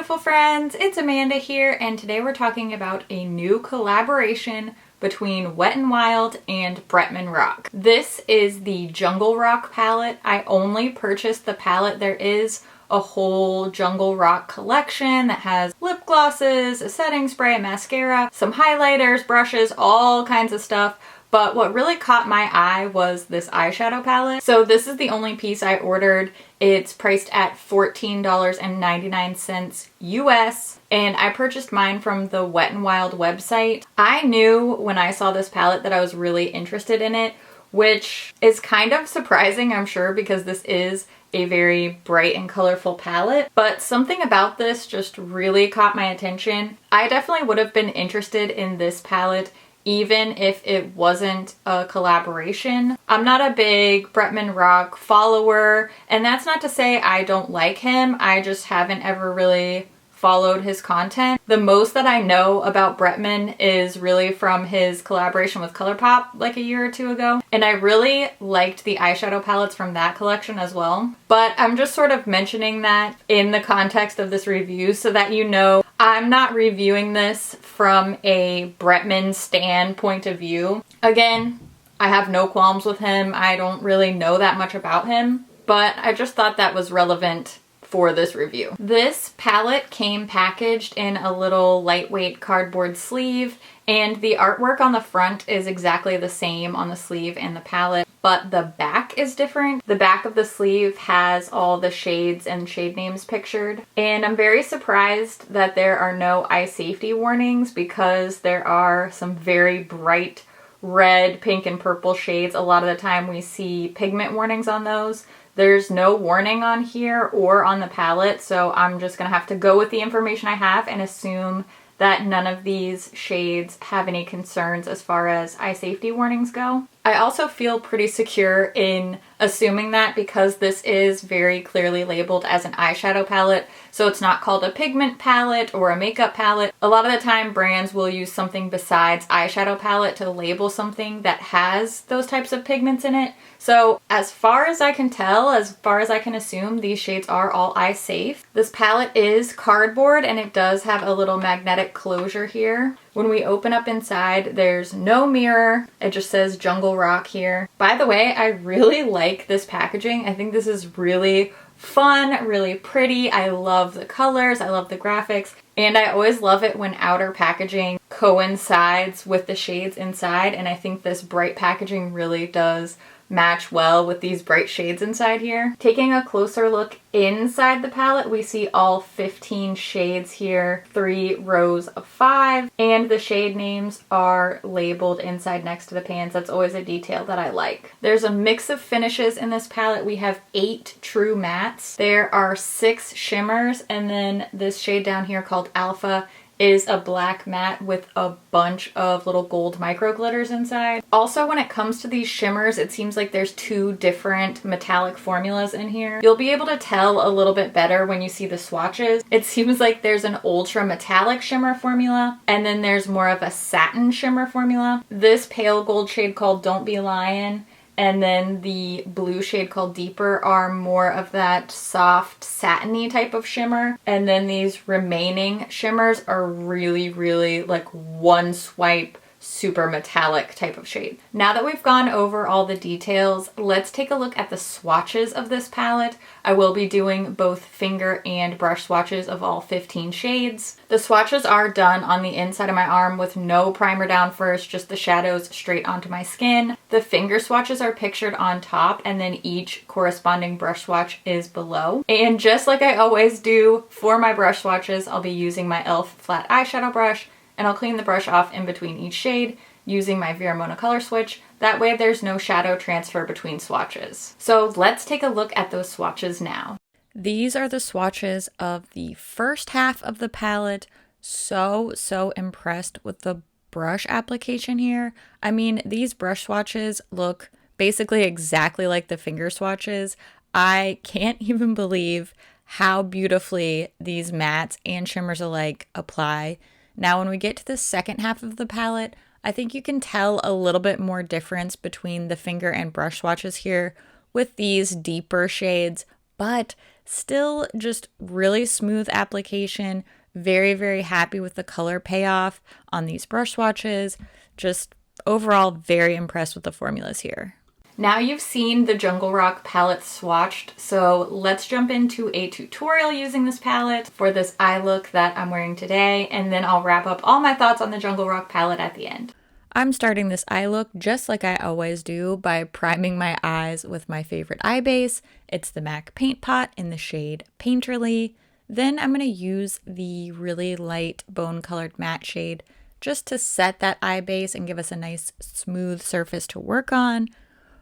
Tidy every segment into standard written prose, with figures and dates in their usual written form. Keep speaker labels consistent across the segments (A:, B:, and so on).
A: beautiful friends, it's Amanda here, and today we're talking about a new collaboration between Wet n Wild and Bretman Rock. This is the Jungle Rock palette. I only purchased the palette. There is a whole Jungle Rock collection that has lip glosses, a setting spray, a mascara, some highlighters, brushes, all kinds of stuff. But what really caught my eye was this eyeshadow palette. So this is the only piece I ordered. It's priced at $14.99 US, and I purchased mine from the Wet n Wild website. I knew when I saw this palette that I was really interested in it, which is kind of surprising, I'm sure, because this is a very bright and colorful palette, but something about this just really caught my attention. I definitely would have been interested in this palette even if it wasn't a collaboration. I'm not a big Bretman Rock follower, and that's not to say I don't like him. I just haven't ever really followed his content. The most that I know about Bretman is really from his collaboration with ColourPop like a year or two ago, and I really liked the eyeshadow palettes from that collection as well. But I'm just sort of mentioning that in the context of this review so that you know I'm not reviewing this from a Bretman stan point of view. Again, I have no qualms with him. I don't really know that much about him, but I just thought that was relevant for this review. This palette came packaged in a little lightweight cardboard sleeve, and the artwork on the front is exactly the same on the sleeve and the palette, but the back is different. The back of the sleeve has all the shades and shade names pictured, and I'm very surprised that there are no eye safety warnings because there are some very bright red, pink, and purple shades. A lot of the time we see pigment warnings on those. There's no warning on here or on the palette, so I'm just gonna have to go with the information I have and assume that none of these shades have any concerns as far as eye safety warnings go. I also feel pretty secure in assuming that because this is very clearly labeled as an eyeshadow palette, so it's not called a pigment palette or a makeup palette. A lot of the time brands will use something besides eyeshadow palette to label something that has those types of pigments in it. So as far as I can tell, as far as I can assume, these shades are all eye safe. This palette is cardboard and it does have a little magnetic closure here. When we open up inside, there's no mirror. It just says Jungle Rock here. By the way, I really like this packaging. I think this is really fun, really pretty. I love the colors, I love the graphics, and I always love it when outer packaging coincides with the shades inside, and I think this bright packaging really does match well with these bright shades inside here. Taking a closer look inside the palette, we see all 15 shades here, 3 rows of 5, and the shade names are labeled inside next to the pans. That's always a detail that I like. There's a mix of finishes in this palette. We have 8 true mattes. There are 6 shimmers, and then this shade down here called Alpha is a black matte with a bunch of little gold micro glitters inside. Also, when it comes to these shimmers, it seems like there's 2 different metallic formulas in here. You'll be able to tell a little bit better when you see the swatches. It seems like there's an ultra metallic shimmer formula, and then there's more of a satin shimmer formula. This pale gold shade called Don't Be Lying, and then the blue shade called Deeper are more of that soft satiny type of shimmer. And then these remaining shimmers are really, really like one swipe, super metallic type of shade. Now that we've gone over all the details, let's take a look at the swatches of this palette. I will be doing both finger and brush swatches of all 15 shades. The swatches are done on the inside of my arm with no primer down first, just the shadows straight onto my skin. The finger swatches are pictured on top, and then each corresponding brush swatch is below. And just like I always do for my brush swatches, I'll be using my e.l.f. flat eyeshadow brush, and I'll clean the brush off in between each shade using my Vera Mona color switch. That way there's no shadow transfer between swatches. So let's take a look at those swatches now. These are the swatches of the first half of the palette. So impressed with the brush application here. I mean, these brush swatches look basically exactly like the finger swatches. I can't even believe how beautifully these mattes and shimmers alike apply. Now, when we get to the second half of the palette, I think you can tell a little bit more difference between the finger and brush swatches here with these deeper shades, but Still just really smooth application. Very, very happy with the color payoff on these brush swatches. Just overall very impressed with the formulas here. Now you've seen the Jungle Rock palette swatched, so let's jump into a tutorial using this palette for this eye look that I'm wearing today, and then I'll wrap up all my thoughts on the Jungle Rock palette at the end. I'm starting this eye look just like I always do by priming my eyes with my favorite eye base. It's the MAC Paint Pot in the shade Painterly. Then I'm going to use the really light bone colored matte shade just to set that eye base and give us a nice smooth surface to work on.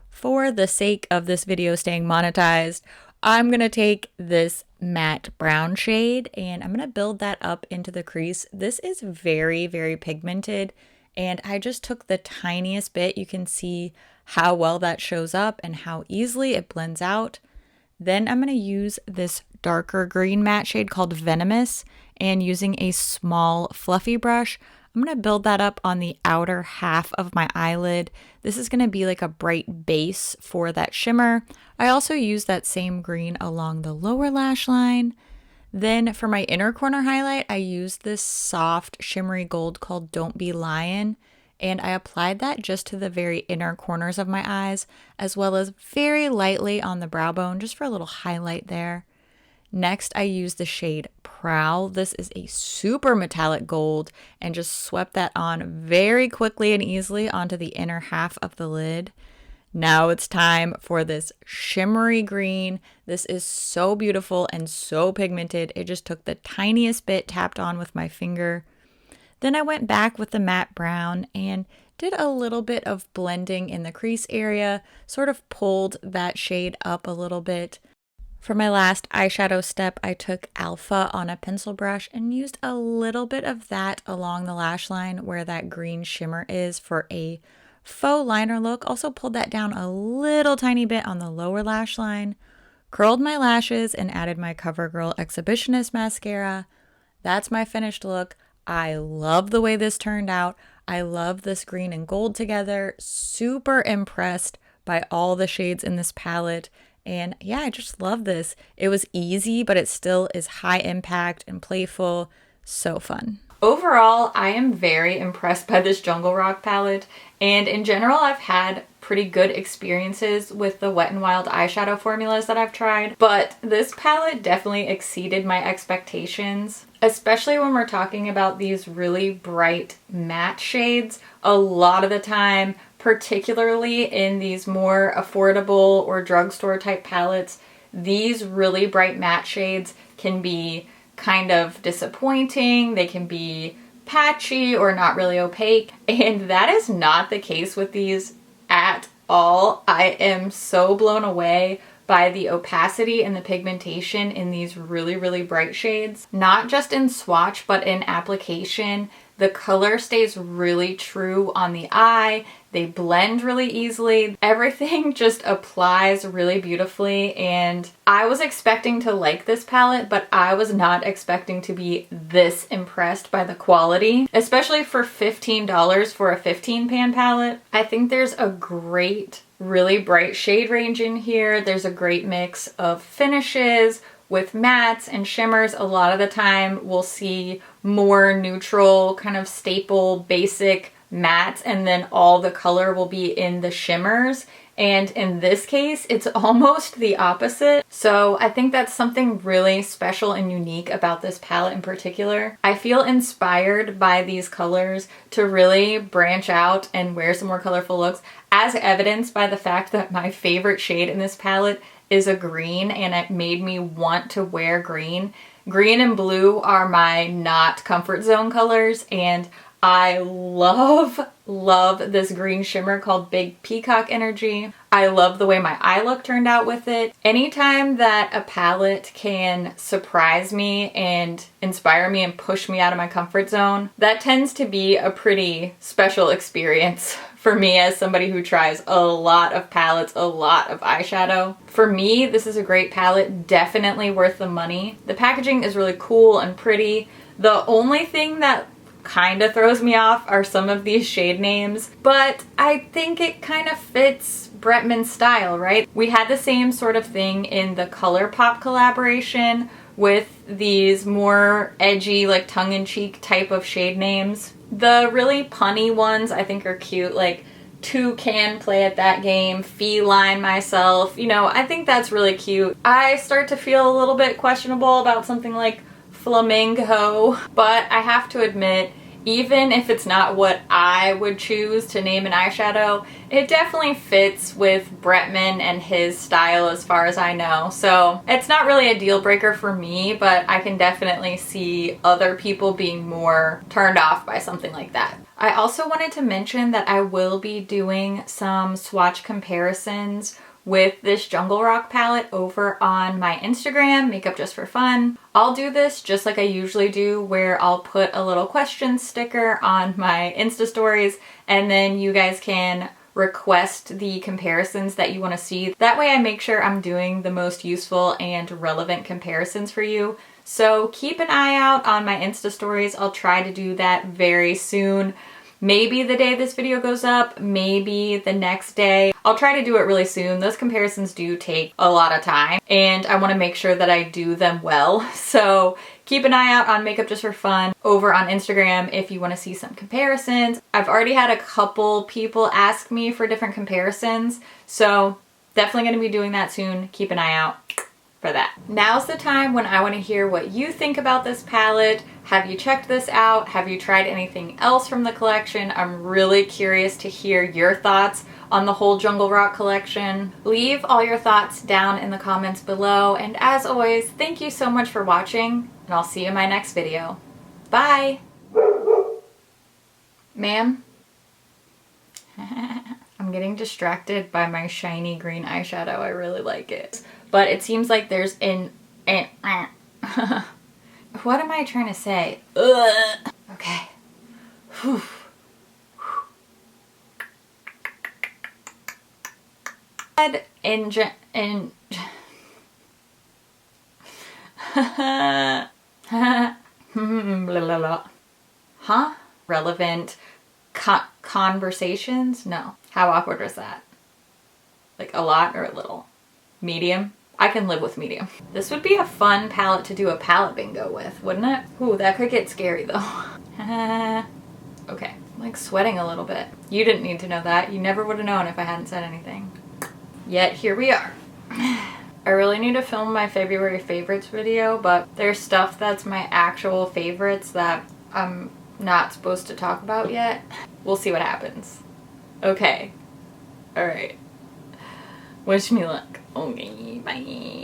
A: For the sake of this video staying monetized, I'm going to take this matte brown shade and I'm going to build that up into the crease. This is very, very pigmented, and I just took the tiniest bit. You can see how well that shows up and how easily it blends out. Then I'm going to use this darker green matte shade called Venomous, and using a small fluffy brush, I'm going to build that up on the outer half of my eyelid. This is going to be like a bright base for that shimmer. I also use that same green along the lower lash line. Then for my inner corner highlight, I used this soft shimmery gold called Don't Be Lyin', and I applied that just to the very inner corners of my eyes, as well as very lightly on the brow bone, just for a little highlight there. Next, I used the shade Prowl. This is a super metallic gold, and just swept that on very quickly and easily onto the inner half of the lid. Now it's time for this shimmery green. This is so beautiful and so pigmented. It just took the tiniest bit, tapped on with my finger. Then I went back with the matte brown and did a little bit of blending in the crease area, sort of pulled that shade up a little bit. For my last eyeshadow step, I took Alpha on a pencil brush and used a little bit of that along the lash line where that green shimmer is for a faux liner look. Also pulled that down a little tiny bit on the lower lash line. Curled my lashes and added my CoverGirl Exhibitionist mascara. That's my finished look. I love the way this turned out. I love this green and gold together. Super impressed by all the shades in this palette. And yeah, I just love this. It was easy, but it still is high impact and playful. So fun. Overall, I am very impressed by this Jungle Rock palette. And in general, I've had pretty good experiences with the Wet n Wild eyeshadow formulas that I've tried. But this palette definitely exceeded my expectations, especially when we're talking about these really bright matte shades. A lot of the time, particularly in these more affordable or drugstore type palettes, these really bright matte shades can be kind of disappointing. They can be patchy or not really opaque, and that is not the case with these at all. I am so blown away by the opacity and the pigmentation in these really, really bright shades. Not just in swatch, but in application. The color stays really true on the eye. They blend really easily. Everything just applies really beautifully, and I was expecting to like this palette, but I was not expecting to be this impressed by the quality, especially for $15 for a 15-pan palette. I think there's a great, really bright shade range in here. There's a great mix of finishes with mattes and shimmers. A lot of the time we'll see more neutral, kind of staple, basic mattes, and then all the color will be in the shimmers. And in this case, it's almost the opposite. So I think that's something really special and unique about this palette in particular. I feel inspired by these colors to really branch out and wear some more colorful looks, as evidenced by the fact that my favorite shade in this palette is a green, and it made me want to wear green. Green and blue are my not comfort zone colors, and I love this green shimmer called Big Peacock Energy. I love the way my eye look turned out with it. Anytime that a palette can surprise me and inspire me and push me out of my comfort zone, that tends to be a pretty special experience for me as somebody who tries a lot of palettes, a lot of eyeshadow. For me, this is a great palette, definitely worth the money. The packaging is really cool and pretty. The only thing that kind of throws me off are some of these shade names, but I think it kind of fits Bretman's style, right? We had the same sort of thing in the ColourPop collaboration with these more edgy, like tongue-in-cheek type of shade names. The really punny ones I think are cute, like Toucan Play at That Game, Feline Myself, you know, I think that's really cute. I start to feel a little bit questionable about something like Flamingo, but I have to admit, even if it's not what I would choose to name an eyeshadow, it definitely fits with Bretman and his style as far as I know. So it's not really a deal breaker for me, but I can definitely see other people being more turned off by something like that. I also wanted to mention that I will be doing some swatch comparisons with this Jungle Rock palette over on my Instagram, Makeup.Just.For.Fun. I'll do this just like I usually do, where I'll put a little question sticker on my Insta stories, and then you guys can request the comparisons that you want to see. That way I make sure I'm doing the most useful and relevant comparisons for you. So keep an eye out on my Insta stories. I'll try to do that very soon. Maybe the day this video goes up, maybe the next day. I'll try to do it really soon. Those comparisons do take a lot of time, and I want to make sure that I do them well. So keep an eye out on Makeup.Just.For.Fun over on Instagram if you want to see some comparisons. I've already had a couple people ask me for different comparisons, so definitely going to be doing that soon. Keep an eye out for that. Now's the time when I want to hear what you think about this palette. Have you checked this out? Have you tried anything else from the collection? I'm really curious to hear your thoughts on the whole Jungle Rock collection. Leave all your thoughts down in the comments below, and as always, thank you so much for watching, and I'll see you in my next video. Bye! Ma'am? I'm getting distracted by my shiny green eyeshadow. I really like it. But it seems like there's what am I trying to say? Ugh. Okay. Whew. Huh? Relevant conversations? No. How awkward was that? Like a lot or a little? Medium? I can live with medium. This would be a fun palette to do a palette bingo with, wouldn't it? Ooh, that could get scary though. Okay, I'm like sweating a little bit. You didn't need to know that. You never would have known if I hadn't said anything. Yet here we are. I really need to film my February favorites video, but there's stuff that's my actual favorites that I'm not supposed to talk about yet. We'll see what happens. Okay. Alright. Wish me luck. Okay, bye.